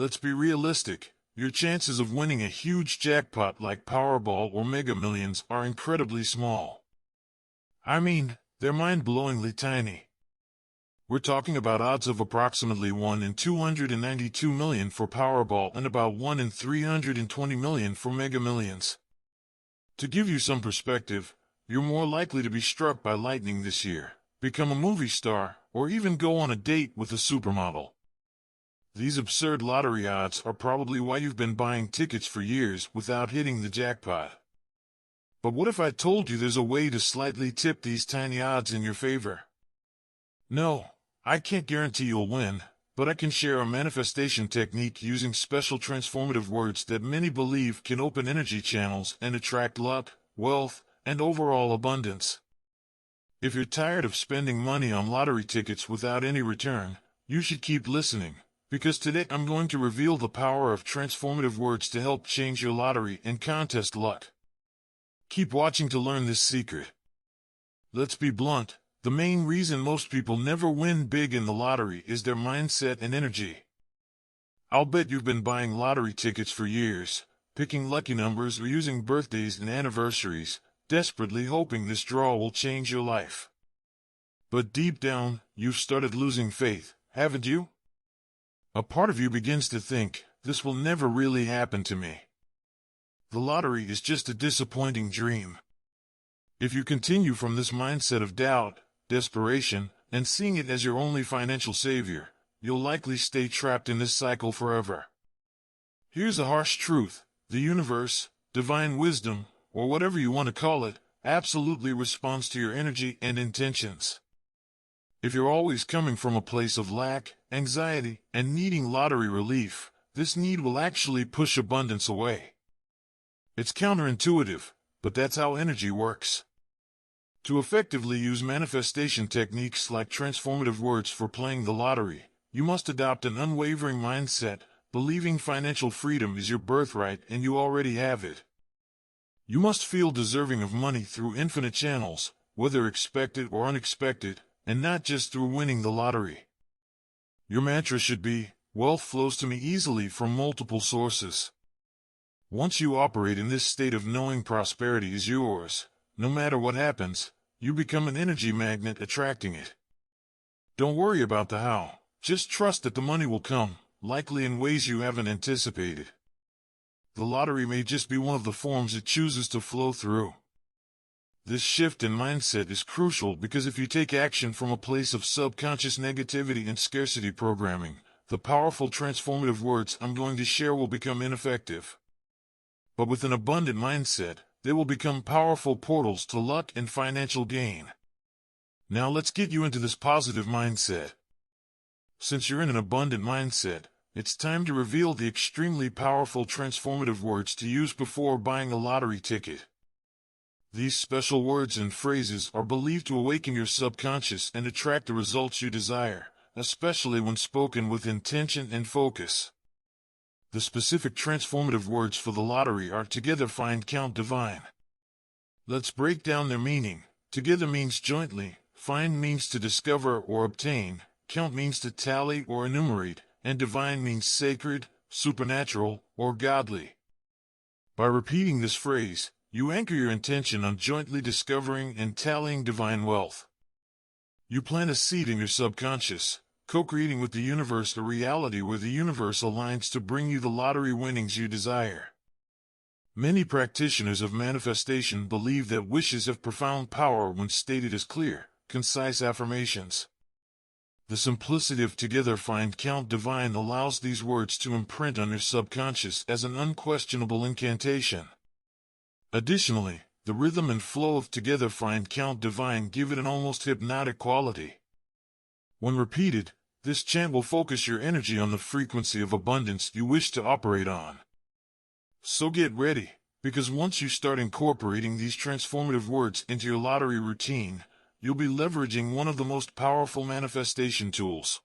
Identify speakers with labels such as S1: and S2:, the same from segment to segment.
S1: let's be realistic. Your chances of winning a huge jackpot like Powerball or Mega Millions are incredibly small. I mean, they're mind-blowingly tiny. We're talking about odds of approximately 1 in 292 million for Powerball and about 1 in 320 million for Mega Millions. To give you some perspective, you're more likely to be struck by lightning this year, become a movie star, or even go on a date with a supermodel. These absurd lottery odds are probably why you've been buying tickets for years without hitting the jackpot. But what if I told you there's a way to slightly tip these tiny odds in your favor? No, I can't guarantee you'll win, but I can share a manifestation technique using special transformative words that many believe can open energy channels and attract luck, wealth, and overall abundance. If you're tired of spending money on lottery tickets without any return, you should keep listening, because today I'm going to reveal the power of transformative words to help change your lottery and contest luck. Keep watching to learn this secret. Let's be blunt, the main reason most people never win big in the lottery is their mindset and energy. I'll bet you've been buying lottery tickets for years, picking lucky numbers or using birthdays and anniversaries, desperately hoping this draw will change your life. But deep down, you've started losing faith, haven't you? A part of you begins to think, this will never really happen to me. The lottery is just a disappointing dream. If you continue from this mindset of doubt, desperation, and seeing it as your only financial savior, you'll likely stay trapped in this cycle forever. Here's a harsh truth: the universe, divine wisdom, or whatever you want to call it, absolutely responds to your energy and intentions. If you're always coming from a place of lack, anxiety, and needing lottery relief, this need will actually push abundance away. It's counterintuitive, but that's how energy works. To effectively use manifestation techniques like transformative words for playing the lottery, you must adopt an unwavering mindset, believing financial freedom is your birthright and you already have it. You must feel deserving of money through infinite channels, whether expected or unexpected, and not just through winning the lottery. Your mantra should be, wealth flows to me easily from multiple sources. Once you operate in this state of knowing prosperity is yours, no matter what happens, you become an energy magnet attracting it. Don't worry about the how, just trust that the money will come, likely in ways you haven't anticipated. The lottery may just be one of the forms it chooses to flow through. This shift in mindset is crucial because if you take action from a place of subconscious negativity and scarcity programming, the powerful transformative words I'm going to share will become ineffective. But with an abundant mindset, they will become powerful portals to luck and financial gain. Now let's get you into this positive mindset. Since you're in an abundant mindset, it's time to reveal the extremely powerful transformative words to use before buying a lottery ticket. These special words and phrases are believed to awaken your subconscious and attract the results you desire, especially when spoken with intention and focus. The specific transformative words for the lottery are together, find, count, divine. Let's break down their meaning. Together means jointly, find means to discover or obtain, count means to tally or enumerate, and divine means sacred, supernatural, or godly. By repeating this phrase, you anchor your intention on jointly discovering and tallying divine wealth. You plant a seed in your subconscious, co-creating with the universe a reality where the universe aligns to bring you the lottery winnings you desire. Many practitioners of manifestation believe that wishes have profound power when stated as clear, concise affirmations. The simplicity of together, find, count, divine allows these words to imprint on your subconscious as an unquestionable incantation. Additionally, the rhythm and flow of together, find, count, divine give it an almost hypnotic quality. When repeated, this chant will focus your energy on the frequency of abundance you wish to operate on. So get ready, because once you start incorporating these transformative words into your lottery routine, you'll be leveraging one of the most powerful manifestation tools.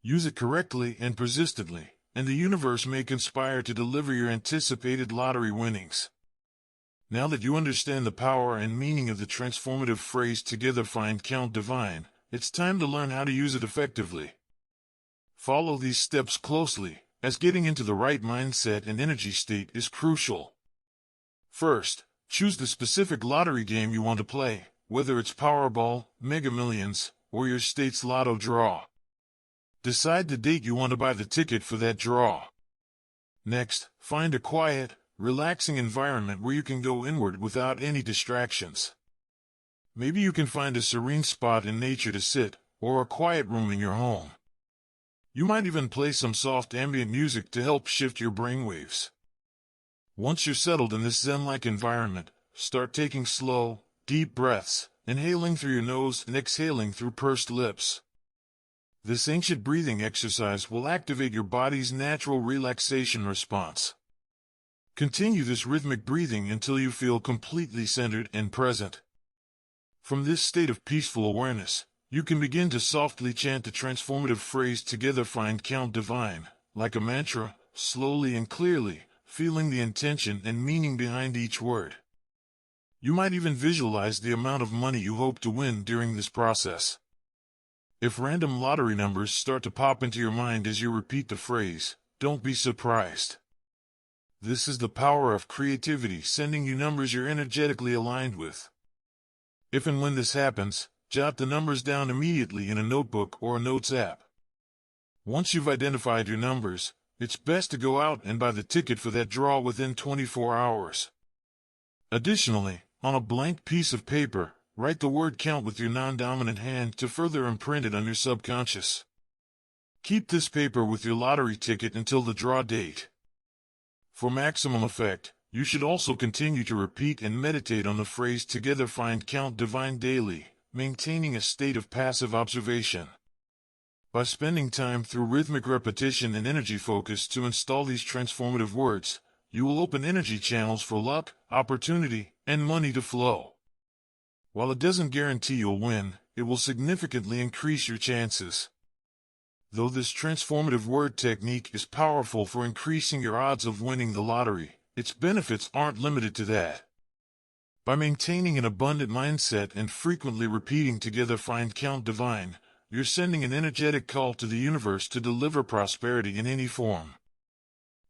S1: Use it correctly and persistently, and the universe may conspire to deliver your anticipated lottery winnings. Now that you understand the power and meaning of the transformative phrase together, find, count, divine, it's time to learn how to use it effectively. Follow these steps closely, as getting into the right mindset and energy state is crucial. First, choose the specific lottery game you want to play, whether it's Powerball, Mega Millions, or your state's lotto draw. Decide the date you want to buy the ticket for that draw. Next, find a quiet, relaxing environment where you can go inward without any distractions. Maybe you can find a serene spot in nature to sit, or a quiet room in your home. You might even play some soft ambient music to help shift your brainwaves. Once you're settled in this zen-like environment, start taking slow, deep breaths, inhaling through your nose and exhaling through pursed lips. This ancient breathing exercise will activate your body's natural relaxation response. Continue this rhythmic breathing until you feel completely centered and present. From this state of peaceful awareness, you can begin to softly chant the transformative phrase "Together find count divine," like a mantra, slowly and clearly, feeling the intention and meaning behind each word. You might even visualize the amount of money you hope to win during this process. If random lottery numbers start to pop into your mind as you repeat the phrase, don't be surprised. This is the power of creativity sending you numbers you're energetically aligned with. If and when this happens, jot the numbers down immediately in a notebook or a notes app. Once you've identified your numbers, it's best to go out and buy the ticket for that draw within 24 hours. Additionally, on a blank piece of paper, write the word count with your non-dominant hand to further imprint it on your subconscious. Keep this paper with your lottery ticket until the draw date. For maximum effect, you should also continue to repeat and meditate on the phrase "Together find count divine" daily, maintaining a state of passive observation. By spending time through rhythmic repetition and energy focus to install these transformative words, you will open energy channels for luck, opportunity, and money to flow. While it doesn't guarantee you'll win, it will significantly increase your chances. Though this transformative word technique is powerful for increasing your odds of winning the lottery, its benefits aren't limited to that. By maintaining an abundant mindset and frequently repeating "Together find count divine," you're sending an energetic call to the universe to deliver prosperity in any form.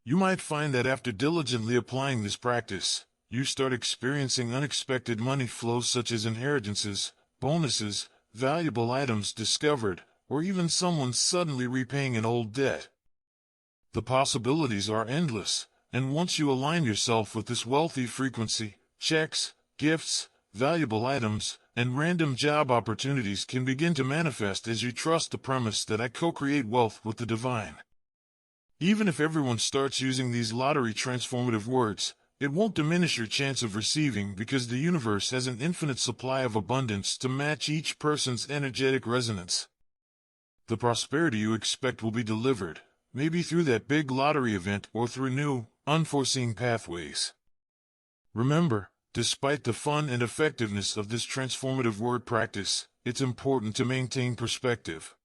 S1: You might find that after diligently applying this practice, you start experiencing unexpected money flows such as inheritances, bonuses, valuable items discovered, or even someone suddenly repaying an old debt. The possibilities are endless, and once you align yourself with this wealthy frequency, checks, gifts, valuable items, and random job opportunities can begin to manifest as you trust the premise that I co-create wealth with the divine. Even if everyone starts using these lottery transformative words, it won't diminish your chance of receiving because the universe has an infinite supply of abundance to match each person's energetic resonance. The prosperity you expect will be delivered, maybe through that big lottery event or through new, unforeseen pathways. Remember, despite the fun and effectiveness of this transformative word practice, it's important to maintain perspective.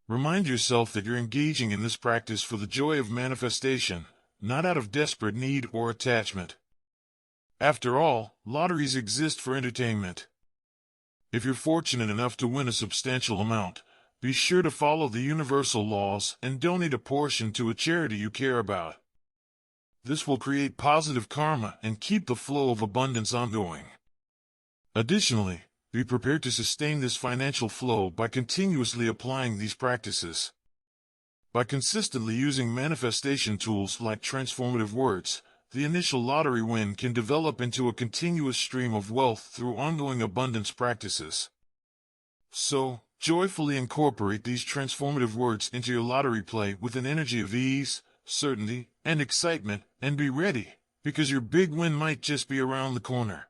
S1: Remind yourself that you're engaging in this practice for the joy of manifestation, not out of desperate need or attachment. After all, lotteries exist for entertainment. If you're fortunate enough to win a substantial amount, be sure to follow the universal laws and donate a portion to a charity you care about. This will create positive karma and keep the flow of abundance ongoing. Additionally, be prepared to sustain this financial flow by continuously applying these practices. By consistently using manifestation tools like transformative words, the initial lottery win can develop into a continuous stream of wealth through ongoing abundance practices. So, joyfully incorporate these transformative words into your lottery play with an energy of ease, certainty, and excitement, and be ready, because your big win might just be around the corner.